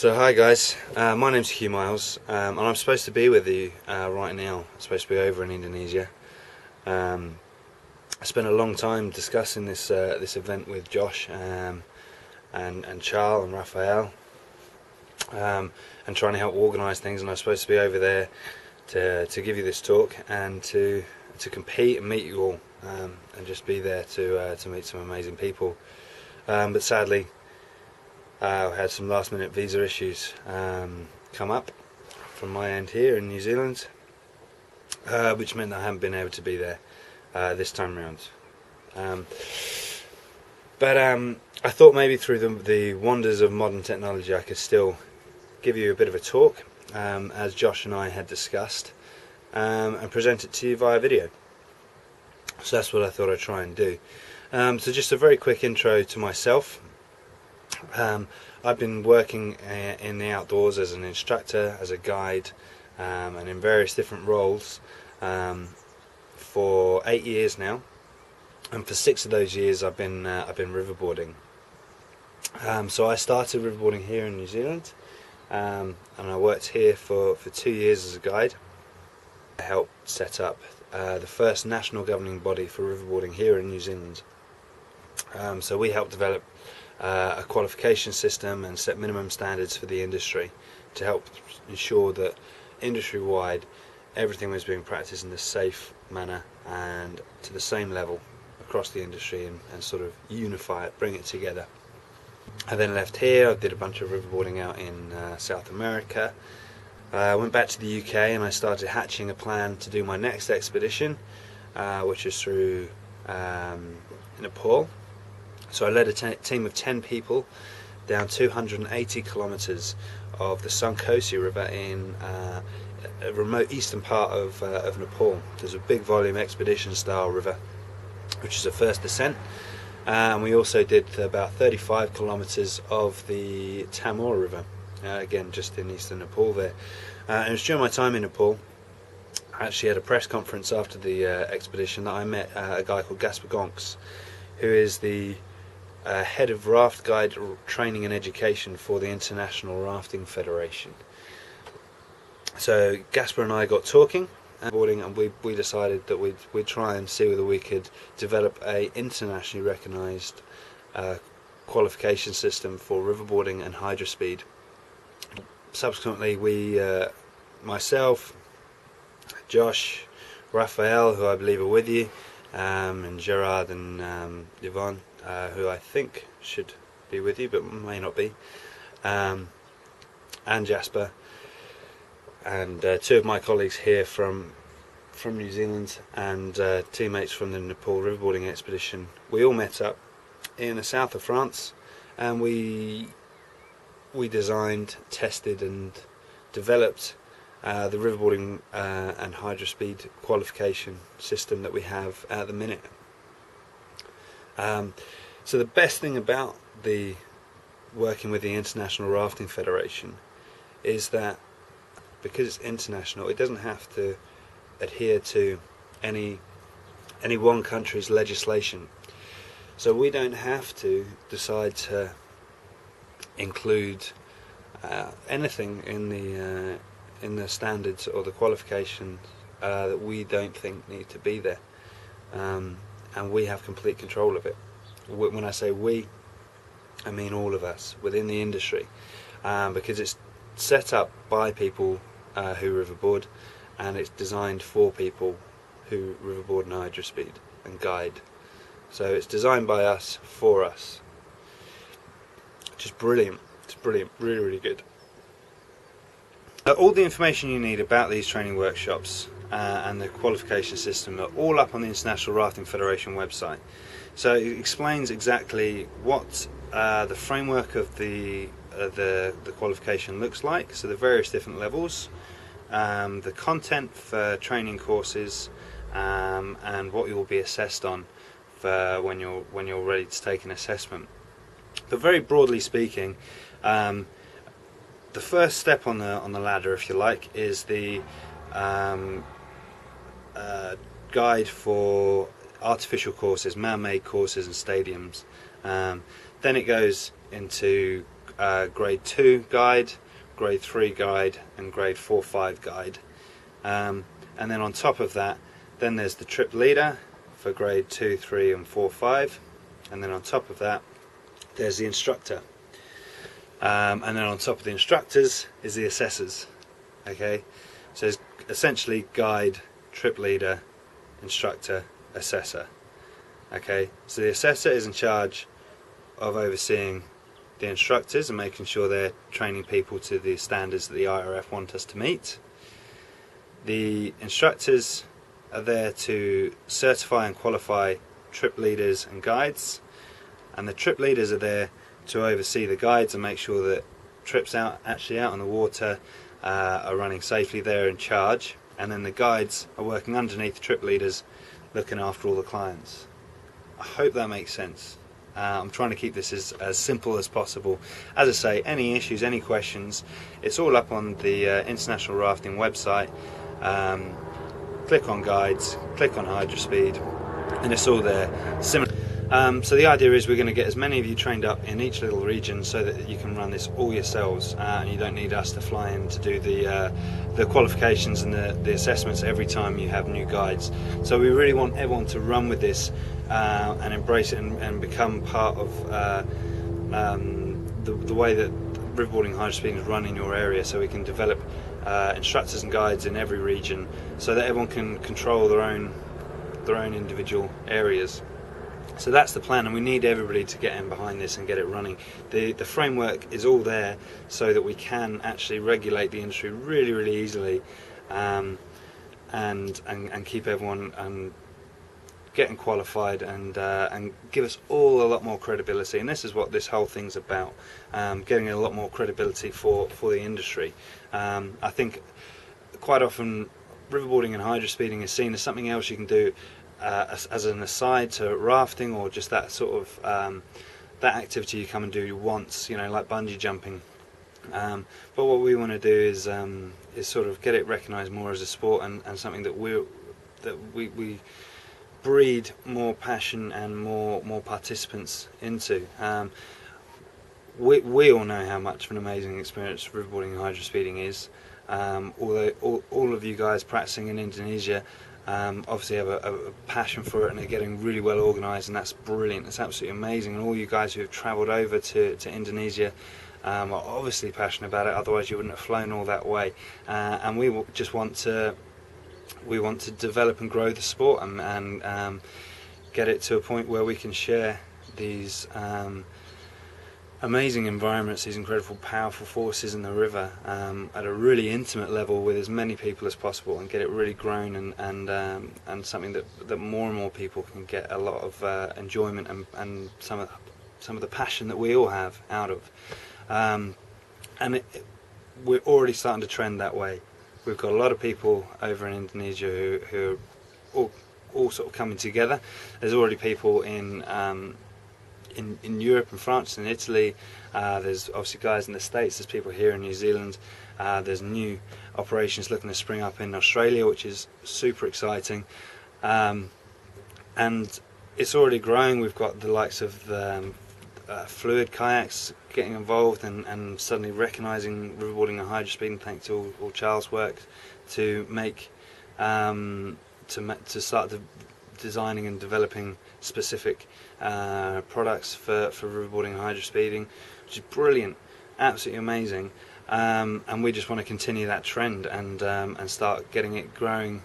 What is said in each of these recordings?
So hi guys, my name's Huw Miles, and I'm supposed to be with you right now. I'm supposed to be over in Indonesia. I spent a long time discussing this event with Josh and Charles and Raphael, and trying to help organise things. And I'm supposed to be over there to give you this talk and to compete and meet you all, and just be there to meet some amazing people. But sadly, I had some last minute visa issues come up from my end here in New Zealand, which meant that I haven't been able to be there this time around. But I thought maybe through the wonders of modern technology I could still give you a bit of a talk, as Josh and I had discussed, and present it to you via video. So that's what I thought I'd try and do. So just a very quick intro to myself. I've been working in the outdoors as an instructor, as a guide, and in various different roles for 8 years now, and for 6 of those years I've been riverboarding. So I started riverboarding here in New Zealand, and I worked here for 2 years as a guide. I helped set up the first national governing body for riverboarding here in New Zealand. So we helped develop a qualification system and set minimum standards for the industry to help ensure that industry-wide everything was being practiced in a safe manner and to the same level across the industry, and sort of unify it, bring it together. I then left here. I did a bunch of riverboarding out in South America. I went back to the UK and I started hatching a plan to do my next expedition, which is through Nepal. So I led a team of 10 people down 280 kilometres of the Sankosi River in a remote eastern part of Nepal. There's a big volume expedition style river, which is a first descent. And we also did about 35 kilometres of the Tamor River, again just in eastern Nepal there. And it was during my time in Nepal, I actually had a press conference after the expedition that I met a guy called Gaspar Gonks, who is the head of raft guide training and education for the International Rafting Federation. So Gaspar and I got talking and we decided that we'd try and see whether we could develop a internationally recognised qualification system for riverboarding and hydrospeed. Subsequently, we, myself, Josh, Raphael, who I believe are with you, and Gerard and Yvonne, who I think should be with you but may not be, and Jasper, and 2 of my colleagues here from New Zealand, and teammates from the Nepal riverboarding expedition. We all met up in the south of France, and we designed, tested and developed the riverboarding and hydrospeed qualification system that we have at the minute. So the best thing about the working with the International Rafting Federation is that because it's international, it doesn't have to adhere to any one country's legislation. So we don't have to decide to include anything in the standards or the qualifications that we don't think need to be there, and we have complete control of it. When I say we, I mean all of us within the industry, because it's set up by people who riverboard, and it's designed for people who riverboard and hydrospeed and guide. So it's designed by us for us, which is brilliant. It's brilliant, really, really good. All the information you need about these training workshops and the qualification system are all up on the International Rafting Federation website. So it explains exactly what the framework of the qualification looks like, so the various different levels, the content for training courses, and what you will be assessed on for when you're ready to take an assessment. But very broadly speaking, the first step on the ladder, if you like, is the guide for artificial courses, man-made courses and stadiums. Then it goes into grade 2 guide, grade 3 guide and grade 4-5 guide. And then on top of that, then there's the trip leader for grade 2, 3 and 4-5, and then on top of that there's the instructor, and then on top of the instructors is the assessors. Okay, so it's essentially guide, trip leader, instructor, assessor. Okay, so the assessor is in charge of overseeing the instructors and making sure they're training people to the standards that the IRF want us to meet. The instructors are there to certify and qualify trip leaders and guides, and the trip leaders are there to oversee the guides and make sure that trips actually out on the water are running safely. They're in charge, and then the guides are working underneath the trip leaders, looking after all the clients. I hope that makes sense. I'm trying to keep this as simple as possible. As I say, any issues, any questions, it's all up on the International Rafting website. Click on guides, click on Hydrospeed, and it's all there. So the idea is we're going to get as many of you trained up in each little region so that you can run this all yourselves, and you don't need us to fly in to do the qualifications and the assessments every time you have new guides. So we really want everyone to run with this and embrace it and become part of the way that Riverboarding Hydrospeed is run in your area, so we can develop instructors and guides in every region so that everyone can control their own individual areas. So that's the plan, and we need everybody to get in behind this and get it running. The framework is all there so that we can actually regulate the industry really easily, and keep everyone getting qualified and give us all a lot more credibility. And this is what this whole thing's about, getting a lot more credibility for the industry. I think quite often riverboarding and hydrospeeding is seen as something else you can do as an aside to rafting, or just that sort of that activity you come and do once, like bungee jumping. But what we want to do is sort of get it recognised more as a sport, and something that we breed more passion and more participants into. We all know how much of an amazing experience riverboarding and hydrospeeding is. Although all of you guys practicing in Indonesia obviously have a passion for it, and they're getting really well organised, and that's brilliant. It's absolutely amazing. And all you guys who have travelled over to Indonesia are obviously passionate about it, otherwise you wouldn't have flown all that way. And we just want to develop and grow the sport, and get it to a point where we can share these amazing environments, these incredible powerful forces in the river, at a really intimate level with as many people as possible, and get it really grown, and something that more and more people can get a lot of enjoyment and some of the passion that we all have out of. We're already starting to trend that way. We've got a lot of people over in Indonesia who are all sort of coming together. There's already people in Europe and France and Italy. There's obviously guys in the States. There's people here in New Zealand. There's new operations looking to spring up in Australia, which is super exciting. And it's already growing. We've got the likes of fluid kayaks getting involved, and suddenly recognising riverboarding and hydrospeeding, thanks to all Charles' work, to make to start designing and developing specific products for riverboarding and hydrospeeding, which is brilliant, absolutely amazing. And we just want to continue that trend and start getting it growing,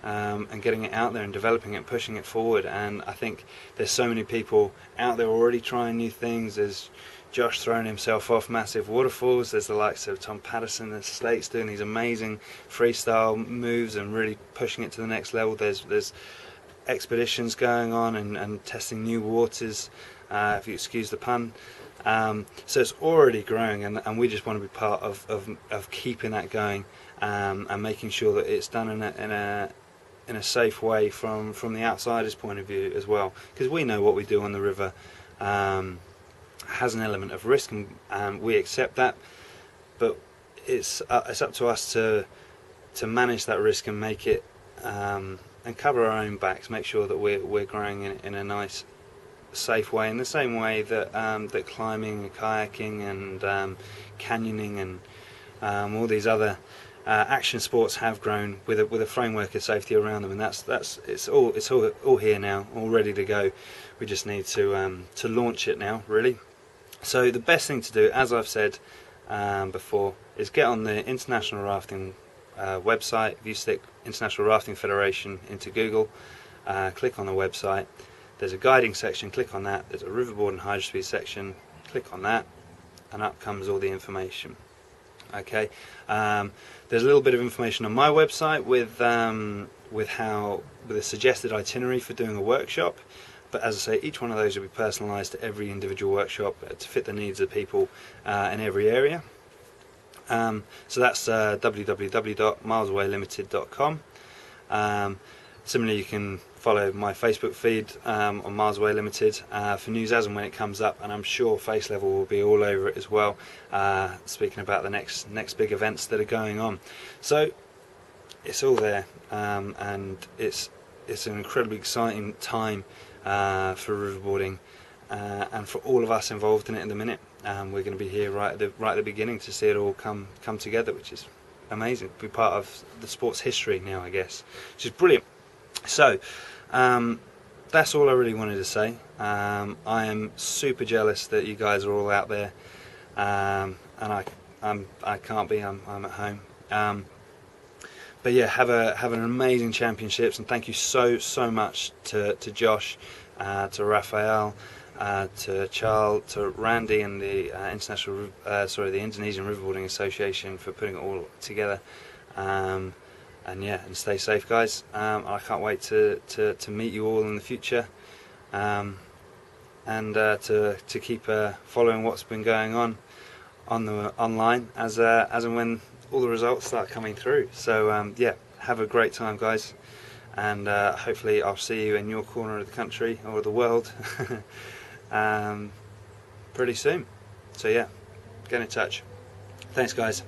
and getting it out there and developing it, pushing it forward. And I think there's so many people out there already trying new things. There's Josh throwing himself off massive waterfalls. There's the likes of Tom Patterson in the States doing these amazing freestyle moves and really pushing it to the next level. There's expeditions going on and testing new waters, if you excuse the pun. So it's already growing, and we just want to be part of keeping that going, and making sure that it's done in a safe way from the outsider's point of view as well, because we know what we do on the river has an element of risk, and we accept that, but it's up to us to manage that risk and make it and cover our own backs, make sure that we're growing in a nice safe way, in the same way that that climbing and kayaking and canyoning and all these other action sports have grown with a framework of safety around them, and it's all here now, all ready to go. We just need to launch it now, really. So the best thing to do, as I've said before, is get on the International Rafting website. If you stick International Rafting Federation into Google, click on the website. There's a guiding section, click on that. There's a Riverboard and Hydrospeed section, click on that, and up comes all the information. Okay, there's a little bit of information on my website with a suggested itinerary for doing a workshop. But as I say, each one of those will be personalised to every individual workshop to fit the needs of people in every area. So that's www.milesaway.limited.com. Similarly, you can follow my Facebook feed on Miles Away Limited for news as and when it comes up, and I'm sure Face Level will be all over it as well, speaking about the next big events that are going on. So it's all there, and it's an incredibly exciting time for riverboarding and for all of us involved in it at the minute. We're going to be here right at the beginning to see it all come together, which is amazing. Be part of the sport's history now, I guess, which is brilliant. So that's all I really wanted to say. I am super jealous that you guys are all out there, and I can't be. I'm at home. But yeah, have an amazing championships, and thank you so much to Josh, to Raphael, to Charles, to Randy, and the the Indonesian Riverboarding Association for putting it all together. And yeah, and stay safe, guys. I can't wait to meet you all in the future, and to keep following what's been going on online as and when all the results start coming through. So yeah, have a great time, guys, and hopefully I'll see you in your corner of the country or the world pretty soon. So yeah, get in touch. Thanks, guys.